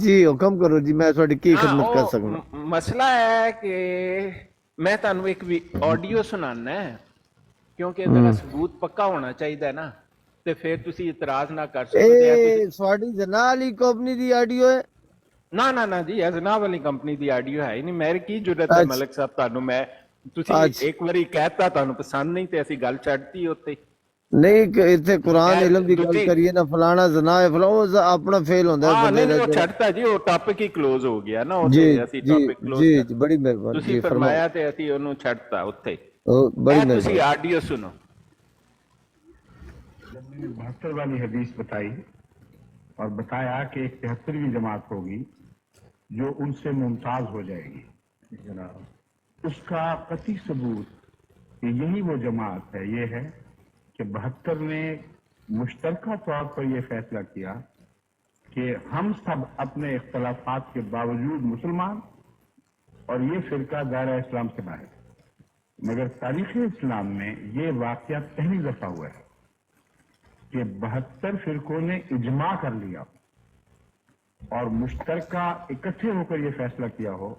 ਜੀ, ਹੁਕਮ ਕਰੋ ਜੀ, ਮੈਂ ਤੁਹਾਡੀ ਕੀ ਹਾਂ, ਖidmat ਕਰ ਉਹ ਸਕਦਾ। ਮਸਲਾ ਹੈ ਕਿ ਮੈਂ ਤੁਹਾਨੂੰ ਇੱਕ ਵੀ ਆਡੀਓ ਸੁਣਾਉਣਾ ਹੈ, ਕਿਉਂਕਿ ਇਹਦਾ ਸਬੂਤ ਪੱਕਾ ਹੋਣਾ ਚਾਹੀਦਾ ਹੈ ਨਾ, ਤੇ ਫਿਰ ਤੁਸੀਂ ਇਤਰਾਜ਼ ਨਾ ਕਰ ਸਕੋ ਤੇ ਇਹ ਤੁਸੀਂ। ਇਹ ਤੁਹਾਡੀ ਜਨਾਹ ਵਾਲੀ ਕੰਪਨੀ ਦੀ ਆਡੀਓ ਹੈ? ਨਾ ਨਾ ਨਾ ਜੀ, ਇਹ ਜਨਾਬ ਵਾਲੀ ਕੰਪਨੀ ਦੀ ਆਡੀਓ ਹੈ ਹੀ ਨਹੀਂ। ਮੇਰੀ ਕੀ ਜ਼ਰੂਰਤ ਹੈ ਅੱਛਾ ਮਲਕ ਸਾਹਿਬ ਤੁਹਾਨੂੰ, ਮੈਂ ਤੁਸੀਂ ਅੱਛਾ, ਇੱਕ ਵਾਰੀ ਕਹਿਤਾ, ਤੁਹਾਨੂੰ ਪਸੰਦ ਨਹੀਂ ਤੇ ਅਸੀਂ ਗੱਲ ਛੱਡਤੀ ਉੱਤੇ ਹੀ। ਨਹੀਂ ਕਿ ਇੱਥੇ ਕੁਰਾਨ ਇਲਮ ਦੀ ਗੱਲ ਤੁਸੀਂ ਕਰੀਏ ਨਾ, ਫਲਾਣਾ ਜ਼ਨਾ ਹੈ ਫਲਾਣਾ, ਉਹ ਆਪਣਾ ਫੇਲ ਹੁੰਦਾ ਹੈ ਹਾਂ, ਬੰਦੇ ਨਹੀਂ ਦਾ ਨਹੀਂ, ਉਹ ਜਿਹੜਾ। ਛੱਡਤਾ ਜੀ, ਉਹ ਟਾਪਿਕ ਹੀ ਕਲੋਜ਼ ਹੋ ਗਿਆ ਨਾ, ਉਹ جی ਤੇ ਅਸੀਂ جی ਟਾਪਿਕ جی ਕਲੋਜ਼ ਕਰ, جی بڑی مہربانی ਤੁਸੀਂ جی فرمائیں۔ ਫਰਮਾਇਆ ਤੇ ਅਸੀਂ ਉਹਨੂੰ ਛੱਡਤਾ ਉੱਥੇ। بڑی ਇਹ ਤੁਸੀਂ مہربانی۔ ਆਡੀਓ ਸੁਣੋ। جب میں نے 72 والی حدیث بتائی اور بتایا کہ ایک 73ویں جماعت ہوگی جو ان سے ممتاز ہو جائے گی جناب، اس کا قطعی ثبوت کہ یہی وہ جماعت ہے یہ ہے کہ 72 نے مشترکہ طور پر یہ فیصلہ کیا کہ ہم سب اپنے اختلافات کے باوجود مسلمان، اور یہ فرقہ دائرہ اسلام سے باہر۔ مگر تاریخ اسلام میں یہ واقعہ پہلی دفعہ ہوا ہے کہ 72 فرقوں نے اجماع کر لیا اور مشترکہ اکٹھے ہو کر یہ فیصلہ کیا ہو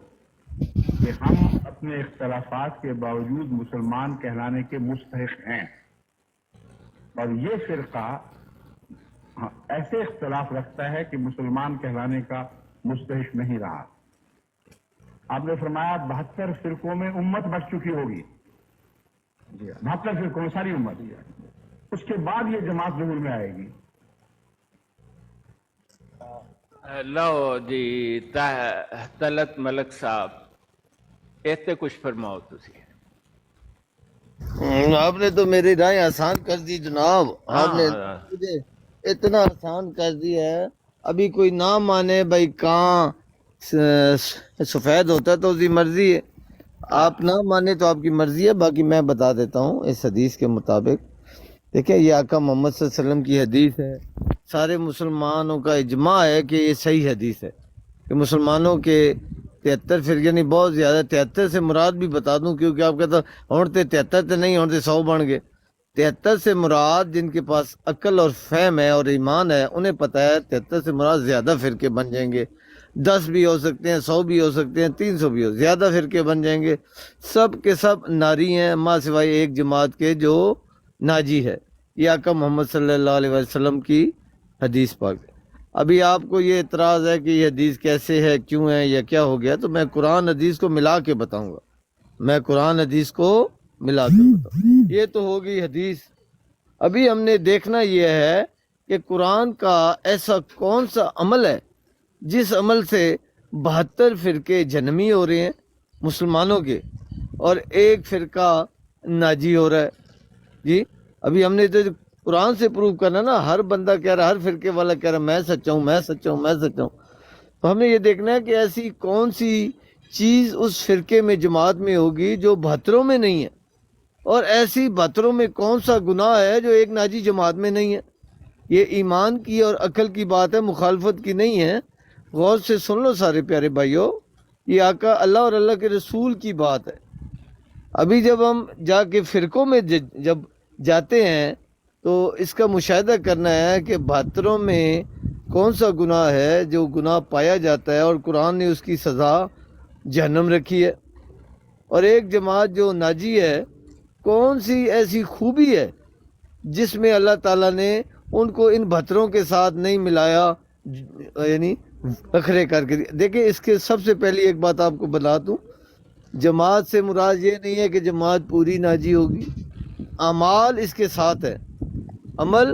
کہ ہم اپنے اختلافات کے باوجود مسلمان کہلانے کے مستحق ہیں، اور یہ فرقہ ایسے اختلاف رکھتا ہے کہ مسلمان کہلانے کا مستحق نہیں رہا۔ آپ نے فرمایا 72 فرقوں میں امت بچ چکی ہوگی، 72 فرقوں میں ساری امت، اس کے بعد یہ جماعت ظہور میں آئے گی۔ لو جی طلعت ملک صاحب، ایسے کچھ فرماؤ تسی۔ آپ نے تو میری رائے آسان کر دی جناب، آپ نے ہاں، مجھے اتنا آسان کر دیا ہے۔ ابھی کوئی نہ مانے بھائی، کہاں سفید ہوتا تو اس کی مرضی ہے، آپ نہ مانے تو آپ کی مرضی ہے۔ باقی میں بتا دیتا ہوں اس حدیث کے مطابق، دیکھیں یہ آقا محمد صلی اللہ علیہ وسلم کی حدیث ہے، سارے مسلمانوں کا اجماع ہے کہ یہ صحیح حدیث ہے کہ مسلمانوں کے 73 فرقے، یعنی بہت زیادہ، 73 سے مراد بھی بتا دوں کیونکہ آپ کہتا ہوتے 73 تے نہیں ہوتے 100 بن گئے۔ 73 سے مراد جن کے پاس عقل اور فہم ہے اور ایمان ہے انہیں پتہ ہے 73 سے مراد زیادہ فرقے بن جائیں گے، 10 بھی ہو سکتے ہیں، 100 بھی ہو سکتے ہیں، 300 بھی ہو، زیادہ فرقے بن جائیں گے۔ سب کے سب ناری ہیں ماں سوائے ایک جماعت کے جو ناجی ہے۔ یہ آقا محمد صلی اللہ علیہ وسلم کی حدیث پاک ہے۔ ابھی آپ کو یہ اعتراض ہے کہ یہ حدیث کیسے ہے، کیوں ہے، یا کیا ہو گیا، تو میں قرآن حدیث کو ملا کے بتاؤں گا، میں قرآن حدیث کو ملا کے بتاؤں۔ یہ تو ہوگی حدیث۔ ابھی ہم نے دیکھنا یہ ہے کہ قرآن کا ایسا کون سا عمل ہے جس عمل سے 72 فرقے جنمی ہو رہے ہیں مسلمانوں کے اور ایک فرقہ ناجی ہو رہا ہے۔ جی ابھی ہم نے تو قرآن سے پروف کرنا نا، ہر بندہ کہہ رہا، ہر فرقے والا کہہ رہا میں سچا ہوں، میں سچا ہوں، میں سچا ہوں۔ تو ہم نے یہ دیکھنا ہے کہ ایسی کون سی چیز اس فرقے میں جماعت میں ہوگی جو 72 میں نہیں ہے، اور ایسی 72 میں کون سا گناہ ہے جو ایک ناجی جماعت میں نہیں ہے۔ یہ ایمان کی اور عقل کی بات ہے، مخالفت کی نہیں ہے۔ غور سے سن لو سارے پیارے بھائیوں، یہ آقا اللہ اور اللہ کے رسول کی بات ہے۔ ابھی جب ہم جا کے فرقوں میں جب جاتے ہیں تو اس کا مشاہدہ کرنا ہے کہ 72 میں کون سا گناہ ہے جو گناہ پایا جاتا ہے اور قرآن نے اس کی سزا جہنم رکھی ہے، اور ایک جماعت جو ناجی ہے کون سی ایسی خوبی ہے جس میں اللہ تعالیٰ نے ان کو ان 72 کے ساتھ نہیں ملایا، یعنی بکھرے کر کے۔ دیکھیں اس کے سب سے پہلی ایک بات آپ کو بتا دوں، جماعت سے مراد یہ نہیں ہے کہ جماعت پوری ناجی ہوگی، اعمال اس کے ساتھ ہے، عمل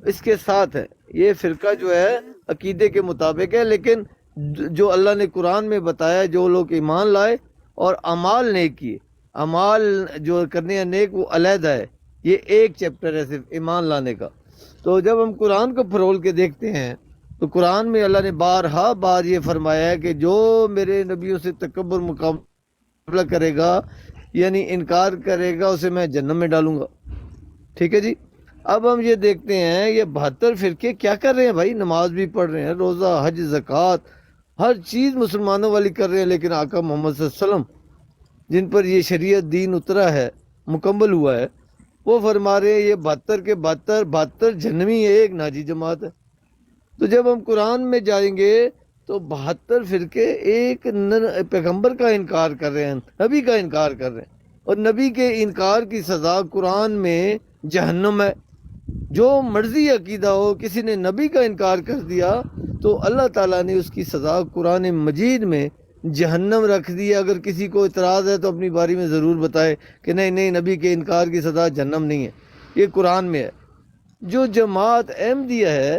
اس کے ساتھ ہے۔ یہ فرقہ جو ہے عقیدے کے مطابق ہے، لیکن جو اللہ نے قرآن میں بتایا، جو لوگ ایمان لائے اور اعمال نیک کیے، اعمال جو کرنے ہیں نیک وہ علیحدہ ہے، یہ ایک چیپٹر ہے صرف ایمان لانے کا۔ تو جب ہم قرآن کو پھرول کے دیکھتے ہیں تو قرآن میں اللہ نے بارہا بار یہ فرمایا ہے کہ جو میرے نبیوں سے تکبر مقابلہ کرے گا، یعنی انکار کرے گا، اسے میں جہنم میں ڈالوں گا۔ ٹھیک ہے جی، اب ہم یہ دیکھتے ہیں یہ 72 فرقے کیا کر رہے ہیں بھائی، نماز بھی پڑھ رہے ہیں، روزہ، حج، زکوٰۃ، ہر چیز مسلمانوں والی کر رہے ہیں، لیکن آقا محمد صلی اللہ علیہ وسلم جن پر یہ شریعت دین اترا ہے، مکمل ہوا ہے، وہ فرما رہے ہیں یہ 72 کے 72 جہنمی ہے، ایک ناجی جماعت ہے۔ تو جب ہم قرآن میں جائیں گے تو 72 فرقے ایک پیغمبر کا انکار کر رہے ہیں، نبی کا انکار کر رہے ہیں، اور نبی کے انکار کی سزا قرآن میں جہنم ہے۔ جو مرضی عقیدہ ہو، کسی نے نبی کا انکار کر دیا تو اللہ تعالیٰ نے اس کی سزا قرآن مجید میں جہنم رکھ دی ہے۔ اگر کسی کو اعتراض ہے تو اپنی باری میں ضرور بتائے کہ نہیں نہیں، نبی کے انکار کی سزا جہنم نہیں ہے، یہ قرآن میں ہے۔ جو جماعت احمدیہ ہے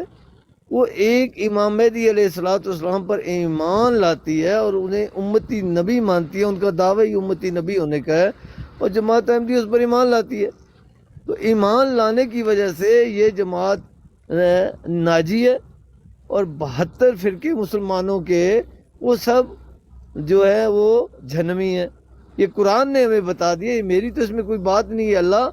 وہ ایک امام مہدی علیہ السلام پر ایمان لاتی ہے اور انہیں امتی نبی مانتی ہے، ان کا دعویٰ ہی امتی نبی ہونے کا ہے، اور جماعت احمدیہ اس پر ایمان لاتی ہے۔ تو ایمان لانے کی وجہ سے یہ جماعت ناجی ہے، اور 72 فرقے مسلمانوں کے وہ سب جو ہے وہ جہنمی ہیں۔ یہ قرآن نے ہمیں بتا دیا، یہ میری تو اس میں کوئی بات نہیں ہے، اللہ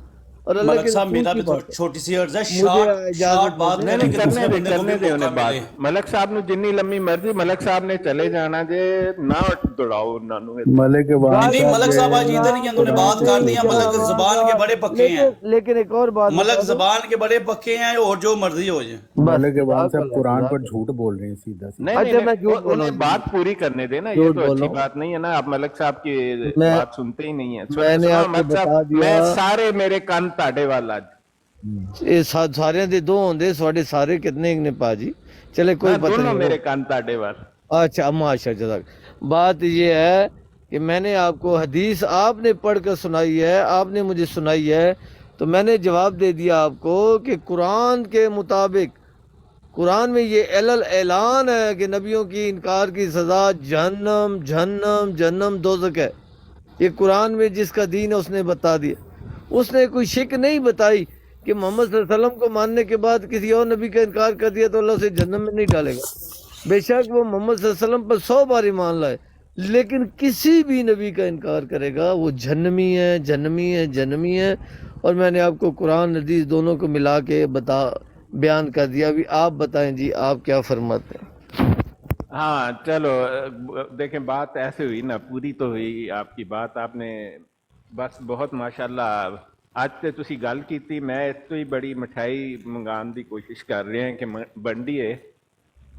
اور اللہ ملک کے صاحب رسول میرا کی بھی بات ہے۔ چھوٹی سی عرض ہے، مجھے اجازت شارٹ بات دیں۔ کرنے نہیں کے کرنے دوسرے دے بندے کو کرنے بھی دے موقع انہیں بات، ملے۔ ملک صاحب نو جنی لمبی مرضی ملک صاحب نے چلے جانا جے، نہ دوڑاؤ انہاں نو۔ ملک نہیں نہیں، ملک صاحب آج ادھر ہی ہیں، انہوں نے بات کر دی ہیں، ملک زبان کے بڑے پکے ہیں، لیکن ایک اور بات ملک بتا دوں، زبان کے بڑے پکے ہیں، اور جو مرضی ہو جائے۔ ملک عوام صاحب جزاک قرآن اللہ، پر جھوٹ بول رہے ہیں سیدھا سیدھا۔ نہیں اچھا، میں نہیں، جھوٹ بول رہا انہیں ہوں، بات پوری کرنے دینا، یہ جھوٹ تو بول اچھی رہا ہوں۔ بات نہیں ہے نا، آپ ملک صاحب کی میں بات سنتے ہی نہیں ہیں۔ میں نے سنو آپ کو ملک بتا صاحب، دیا، میں سارے میرے کان تاڑے والا یہ سارے دے دو ہوندے سواڈے سارے کتنے نے پاجی، چلے کوئی نہ، پتہ دونوں نہیں میرے کان تاڑے والا۔ اچھا ماشاء جزاک۔ بات یہ ہے کہ میں نے آپ کو حدیث آپ نے پڑھ کر سنائی ہے، آپ نے مجھے سنائی ہے، تو میں نے جواب دے دیا آپ کو کہ قرآن کے مطابق، قرآن میں یہ اعلان ہے کہ نبیوں کی انکار کی سزا جہنم جہنم جہنم دوزخ ہے۔ یہ قرآن میں جس کا دین ہے اس نے بتا دیا۔ اس نے کوئی شک نہیں بتائی کہ محمد صلی اللہ علیہ وسلم کو ماننے کے بعد کسی اور نبی کا انکار کر دیا تو اللہ اسے جہنم میں نہیں ڈالے گا۔ بے شک وہ محمد صلی اللہ علیہ وسلم پر 100 بار ایمان لائے، لیکن کسی بھی نبی کا انکار کرے گا وہ جہنمی ہے جہنمی ہے جہنمی ہے۔ اور میں نے آپ کو قرآن حدیث دونوں کو ملا کے بیان کر دیا۔ ابھی آپ بتائیں جی، آپ کیا فرماتے ہیں؟ ہاں چلو، دیکھیں بات ایسے ہوئی نا، پوری تو ہوئی آپ کی بات، آپ نے بس بہت ماشاءاللہ ਅੱਜ ਤੇ ਤੁਸੀਂ ਗੱਲ ਕੀਤੀ। ਮੈਂ ਇਸ ਤੋਂ ਹੀ ਬੜੀ ਮਠਾਈ ਮੰਗਾਉਣ ਦੀ ਕੋਸ਼ਿਸ਼ ਕਰ ਰਿਹਾ ਕਿ ਵੰਡੀਏ,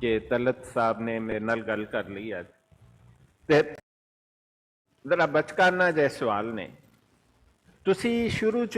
ਕਿ ਤਲਤ ਸਾਹਿਬ ਨੇ ਮੇਰੇ ਨਾਲ ਗੱਲ ਕਰ ਲਈ ਅੱਜ। ਤੇ ਜ਼ਰਾ ਬਚਕਾਨਾ ਜਿਹੇ ਸਵਾਲ ਨੇ। ਤੁਸੀਂ ਸ਼ੁਰੂ 'ਚ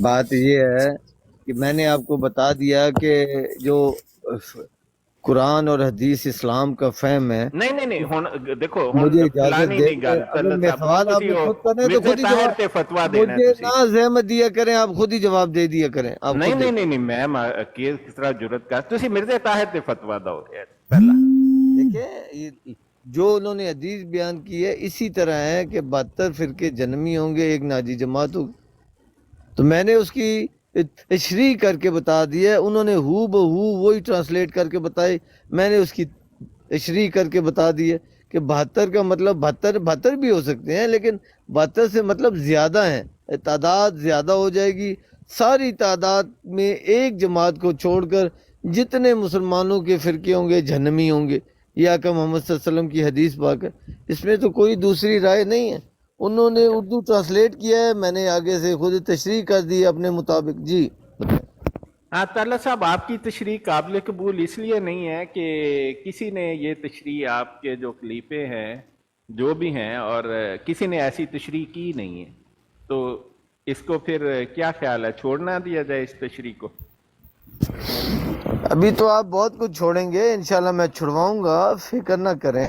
بات یہ ہے کہ میں نے آپ کو بتا دیا کہ جو قرآن اور حدیث اسلام کا فہم ہے، نہیں نہیں نہیں، ہن دیکھو، مجھے ہن اجازت فلانی دے نہیں گل اگر میں سوال آپ نے خود کرنا ہے تو خود ہی طاہر جواب، تے فتوا دینا ہے مجھے تسی۔ نہ زحمت دیا کریں، آپ خود ہی جواب دے دیا کریں، آپ نہیں خود نہیں نہیں نہیں، میں کس طرح جرت کر تسی مرزا طاہر تے فتوا دو پہلا۔ دیکھیں جو انہوں نے حدیث بیان کی ہے اسی طرح ہے کہ 72 فرقے جنمی ہوں گے، ایک ناجی جماعت ہوگی۔ تو میں نے اس کی تشریح کر کے بتا دی ہے، انہوں نے ہو بہو وہی ٹرانسلیٹ کر کے بتائی، میں نے اس کی تشریح کر کے بتا دی ہے کہ 72 کا مطلب 72 بھی ہو سکتے ہیں، لیکن 72 سے مطلب زیادہ ہیں، تعداد زیادہ ہو جائے گی۔ ساری تعداد میں ایک جماعت کو چھوڑ کر جتنے مسلمانوں کے فرقے ہوں گے جہنمی ہوں گے۔ یہ آقا محمد صلی اللہ علیہ وسلم کی حدیث پاک ہے، اس میں تو کوئی دوسری رائے نہیں ہے۔ انہوں نے اردو ٹرانسلیٹ کیا ہے، میں نے آگے سے خود تشریح کر دی اپنے مطابق۔ جی ہاں تعالیٰ صاحب، آپ کی تشریح قابل قبول اس لیے نہیں ہے کہ کسی نے یہ تشریح، آپ کے جو کلیپیں ہیں جو بھی ہیں، اور کسی نے ایسی تشریح کی نہیں ہے، تو اس کو پھر کیا خیال ہے، چھوڑنا دیا جائے اس تشریح کو؟ ابھی تو آپ بہت کچھ چھوڑیں گے، انشاءاللہ میں چھڑواؤں گا، فکر نہ کریں،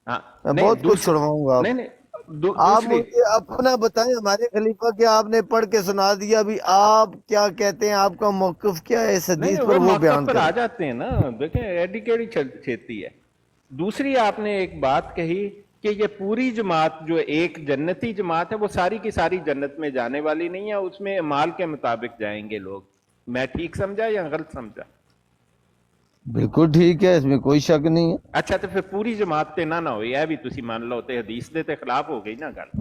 ہاں میں بہت کچھ چھڑواؤں گا۔ نہیں نہیں، آپ دوسری مجھے اپنا بتائیں، ہمارے خلیفہ کیا آپ نے پڑھ کے سنا دیا، ابھی آپ کیا کہتے ہیں، آپ کا موقف کیا ہے اس نہیں حدیث نہیں، پر، وہ وہ موقع بیان پر آ کریں۔ جاتے ہیں نا، دیکھیں ایڈی کیڑی چھیتی ہے۔ دوسری آپ نے ایک بات کہی کہ یہ پوری جماعت جو ایک جنتی جماعت ہے وہ ساری کی ساری جنت میں جانے والی نہیں ہے، اس میں اعمال کے مطابق جائیں گے لوگ۔ میں ٹھیک سمجھا یا غلط سمجھا؟ بالکل ٹھیک ہے، اس میں کوئی شک نہیں ہے۔ اچھا تو پھر پوری جماعت تے نہ ہوئی، یہ بھی تسی مان لو تے حدیث دے تے خلاف ہو گئی نا گل۔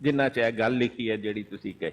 ਜਿੰਨਾ ਚ ਇਹ ਗੱਲ ਲਿਖੀ ਹੈ ਜਿਹੜੀ ਤੁਸੀਂ ਕਹੀ।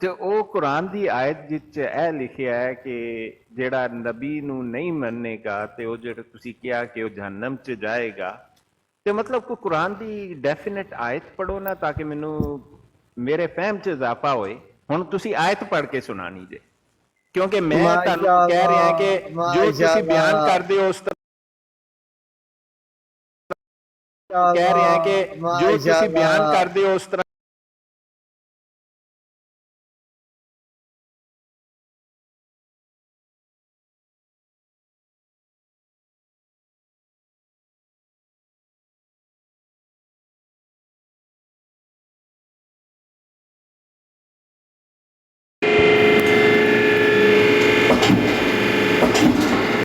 ਤੇ ਉਹ ਕੁਰਾਨ ਦੀ ਆਇਤ ਵਿੱਚ ਇਹ ਲਿਖਿਆ ਹੈ ਕਿ ਜਿਹੜਾ ਨਬੀ ਨੂੰ ਨਹੀਂ ਮੰਨੇਗਾ ਤੇ ਉਹ ਜਿਹੜਾ ਤੁਸੀਂ ਕਿਹਾ ਕਿ ਉਹ ਜਹੰਨਮ 'ਚ ਜਾਏਗਾ, ਤੇ ਮਤਲਬ ਕੋਈ ਕੁਰਾਨ ਦੀ ਡੈਫੀਨਿਟ ਆਇਤ ਪੜੋ ਨਾ, ਤਾਂ ਕਿ ਮੈਨੂੰ ਮੇਰੇ ਫਹਿਮ 'ਚ ਇਜ਼ਾਫਾ ਹੋਏ। ਹੁਣ ਤੁਸੀਂ ਆਇਤ ਪੜ੍ਹ ਕੇ ਸੁਣਾਣੀ ਜੇ, ਕਿਉਂਕਿ ਮੈਂ ਤੁਹਾਨੂੰ ਕਹਿ ਰਿਹਾ ਕਿ ਜੋ ਤੁਸੀਂ ਬਿਆਨ ਕਰਦੇ ਹੋ ਉਸ ਕਹਿ ਰਹੇ ਹਾਂ ਕਿ ਜੋ ਤੁਸੀਂ ਬਿਆਨ ਕਰਦੇ ਹੋ ਉਸ ਤਰ੍ਹਾਂ